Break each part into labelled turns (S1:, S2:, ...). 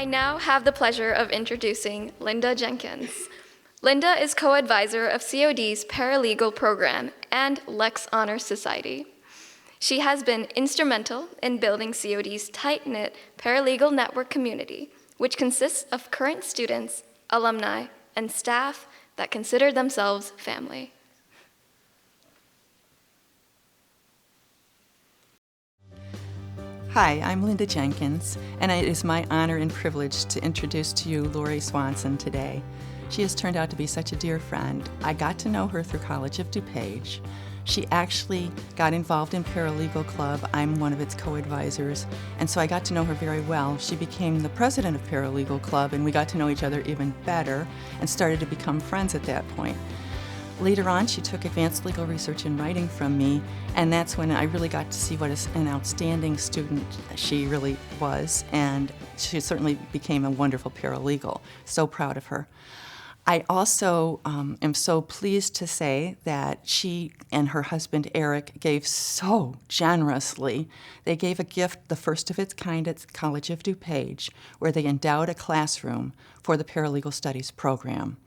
S1: I now have the pleasure of introducing Linda Jenkins. Linda is co-advisor of COD's Paralegal Program and Lex Honor Society. She has been instrumental in building COD's tight-knit paralegal network community, which consists of current students, alumni, and staff that consider themselves family.
S2: Hi, I'm Linda Jenkins, and it is my honor and privilege to introduce to you Lori Swanson today. She has turned out to be such a dear friend. I got to know her through College of DuPage. She actually got involved in Paralegal Club. I'm one of its co-advisors, and so I got to know her very well. She became the president of Paralegal Club, and we got to know each other even better and started to become friends at that point. Later on, she took advanced legal research and writing from me, and that's when I really got to see what an outstanding student she really was, and she certainly became a wonderful paralegal. So proud of her. I also am so pleased to say that she and her husband Eric gave so generously. They gave a gift, the first of its kind at College of DuPage, where they endowed a classroom for the Paralegal Studies program,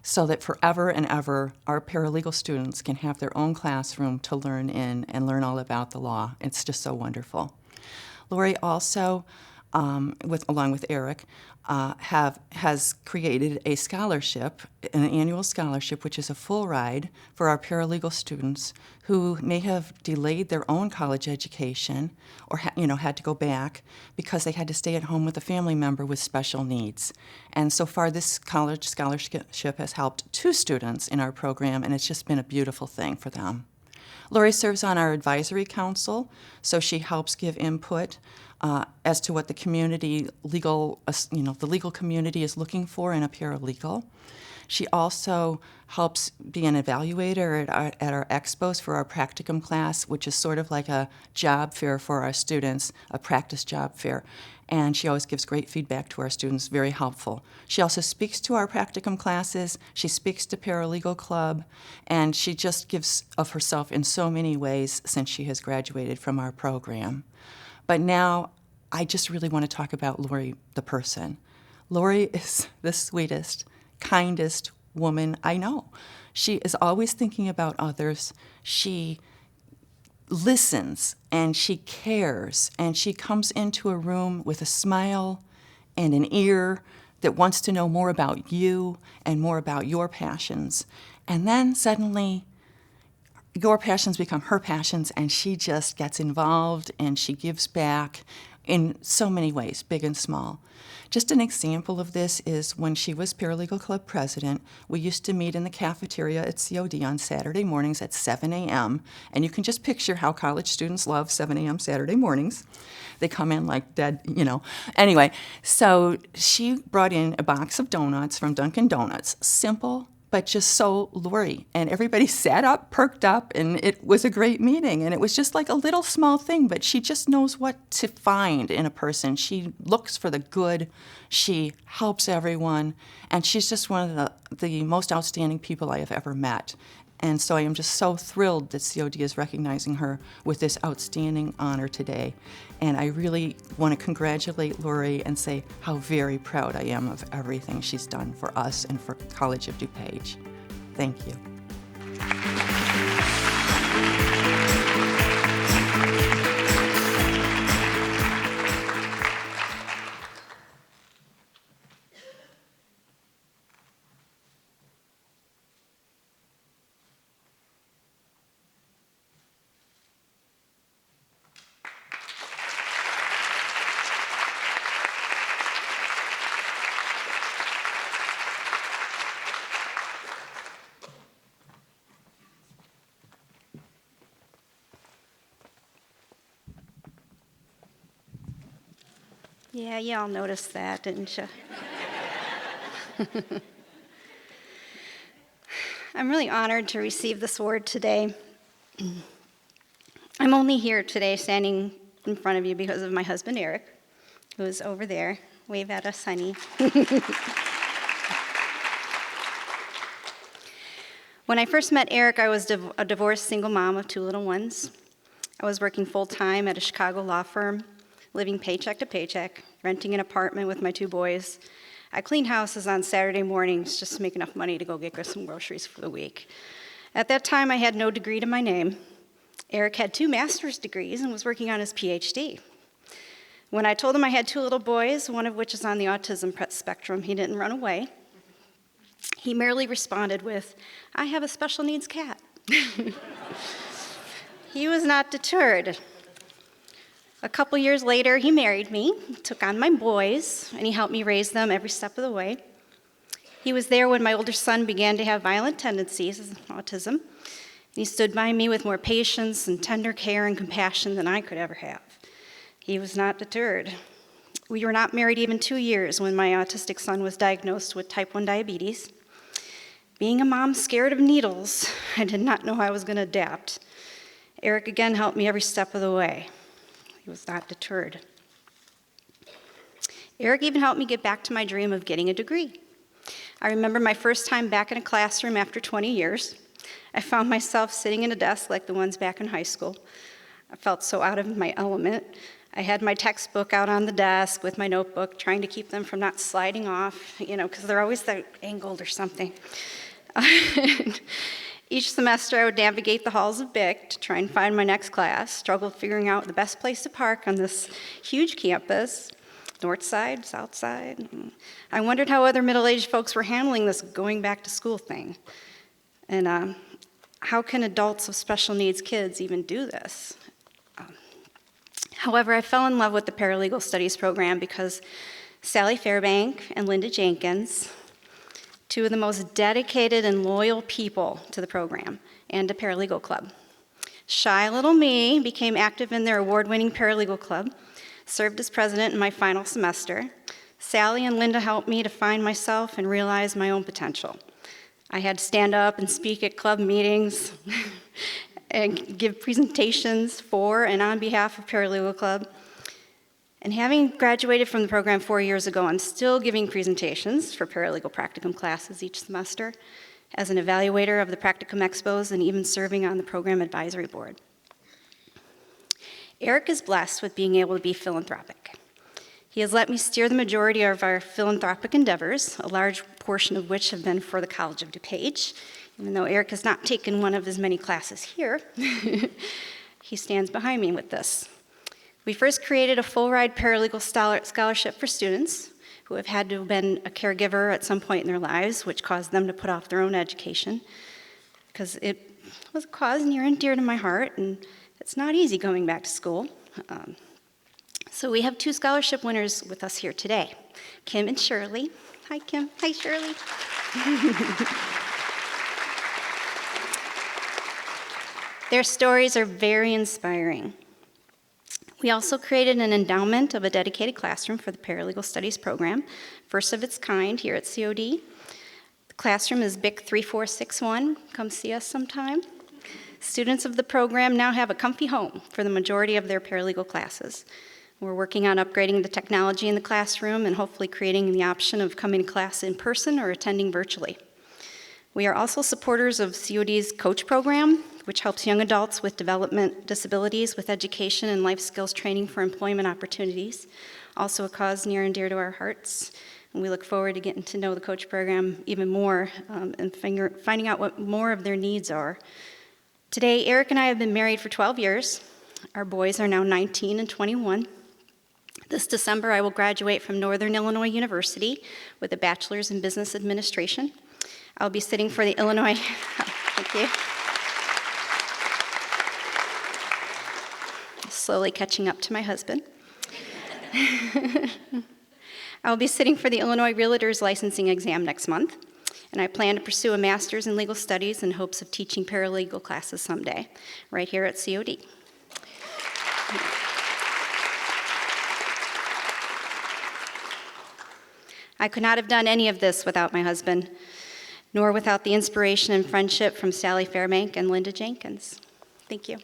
S2: so that forever and ever our paralegal students can have their own classroom to learn in and learn all about the law. It's just so wonderful. Lori also, along with Eric, has created a scholarship, an annual scholarship, which is a full ride for our paralegal students who may have delayed their own college education or had to go back because they had to stay at home with a family member with special needs. And so far, this college scholarship has helped 2 students in our program, and it's just been a beautiful thing for them. Lori serves on our advisory council, so she helps give input as to what the community the legal community is looking for in a paralegal. She also helps be an evaluator at our expos for our practicum class, which is sort of like a job fair for our students, a practice job fair. And she always gives great feedback to our students, very helpful. She also speaks to our practicum classes, she speaks to Paralegal Club, and she just gives of herself in so many ways since she has graduated from our program. But now, I just really want to talk about Lori, the person. Lori is the sweetest, kindest woman I know. She is always thinking about others. She listens and she cares, and she comes into a room with a smile and an ear that wants to know more about you and more about your passions. And then suddenly, your passions become her passions, and she just gets involved and she gives back in so many ways, big and small. Just an example of this is when she was Paralegal Club president, we used to meet in the cafeteria at COD on Saturday mornings at 7 a.m., and you can just picture how college students love 7 a.m. Saturday mornings. They come in like dead, Anyway, so she brought in a box of donuts from Dunkin' Donuts, simple, but just so Lori. And everybody sat up, perked up, and it was a great meeting. And it was just like a little small thing, but she just knows what to find in a person. She looks for the good, she helps everyone, and she's just one of the most outstanding people I have ever met. And so I am just so thrilled that COD is recognizing her with this outstanding honor today. And I really want to congratulate Lori and say how very proud I am of everything she's done for us and for College of DuPage. Thank you.
S3: Yeah, y'all noticed that, didn't you? I'm really honored to receive this award today. I'm only here today standing in front of you because of my husband, Eric, who is over there. Wave at us, honey. When I first met Eric, I was a divorced single mom of 2 little ones. I was working full-time at a Chicago law firm, living paycheck to paycheck, renting an apartment with my 2 boys. I cleaned houses on Saturday mornings just to make enough money to go get some groceries for the week. At that time, I had no degree to my name. Eric had 2 master's degrees and was working on his PhD. When I told him I had 2 little boys, one of which is on the autism spectrum, he didn't run away. He merely responded with, "I have a special needs cat." He was not deterred. A couple years later, he married me, took on my boys, and he helped me raise them every step of the way. He was there when my older son began to have violent tendencies, autism. He stood by me with more patience and tender care and compassion than I could ever have. He was not deterred. We were not married even 2 years when my autistic son was diagnosed with type 1 diabetes. Being a mom scared of needles, I did not know how I was going to adapt. Eric again helped me every step of the way. He was not deterred. Eric even helped me get back to my dream of getting a degree. I remember my first time back in a classroom after 20 years. I found myself sitting in a desk like the ones back in high school. I felt so out of my element. I had my textbook out on the desk with my notebook, trying to keep them from not sliding off, because they're always angled or something. Each semester, I would navigate the halls of BIC to try and find my next class, struggled figuring out the best place to park on this huge campus, north side, south side. I wondered how other middle-aged folks were handling this going back to school thing. And how can adults with special needs kids even do this? However, I fell in love with the Paralegal Studies program because Sally Fairbank and Linda Jenkins, 2 of the most dedicated and loyal people to the program and to Paralegal Club. Shy little me became active in their award-winning Paralegal Club, served as president in my final semester. Sally and Linda helped me to find myself and realize my own potential. I had to stand up and speak at club meetings and give presentations for and on behalf of Paralegal Club. And having graduated from the program 4 years ago, I'm still giving presentations for paralegal practicum classes each semester as an evaluator of the practicum expos and even serving on the program advisory board. Eric is blessed with being able to be philanthropic. He has let me steer the majority of our philanthropic endeavors, a large portion of which have been for the College of DuPage. Even though Eric has not taken one of his many classes here, he stands behind me with this. We first created a full-ride paralegal scholarship for students who have had to have been a caregiver at some point in their lives, which caused them to put off their own education, because it was a cause near and dear to my heart, and it's not easy going back to school. So we have 2 scholarship winners with us here today, Kim and Shirley. Hi, Kim. Hi, Shirley. Their stories are very inspiring. We also created an endowment of a dedicated classroom for the Paralegal Studies program, first of its kind here at COD. The classroom is BIC 3461. Come see us sometime. Students of the program now have a comfy home for the majority of their paralegal classes. We're working on upgrading the technology in the classroom and hopefully creating the option of coming to class in person or attending virtually. We are also supporters of COD's Coach program, which helps young adults with development disabilities with education and life skills training for employment opportunities. Also a cause near and dear to our hearts. And we look forward to getting to know the Coach program even more and finding out what more of their needs are. Today, Eric and I have been married for 12 years. Our boys are now 19 and 21. This December, I will graduate from Northern Illinois University with a bachelor's in business administration. I'll be sitting for the Illinois, thank you. Slowly catching up to my husband. I'll be sitting for the Illinois Realtors licensing exam next month, and I plan to pursue a master's in legal studies in hopes of teaching paralegal classes someday, right here at COD. I could not have done any of this without my husband, nor without the inspiration and friendship from Sally Fairbank and Linda Jenkins. Thank you.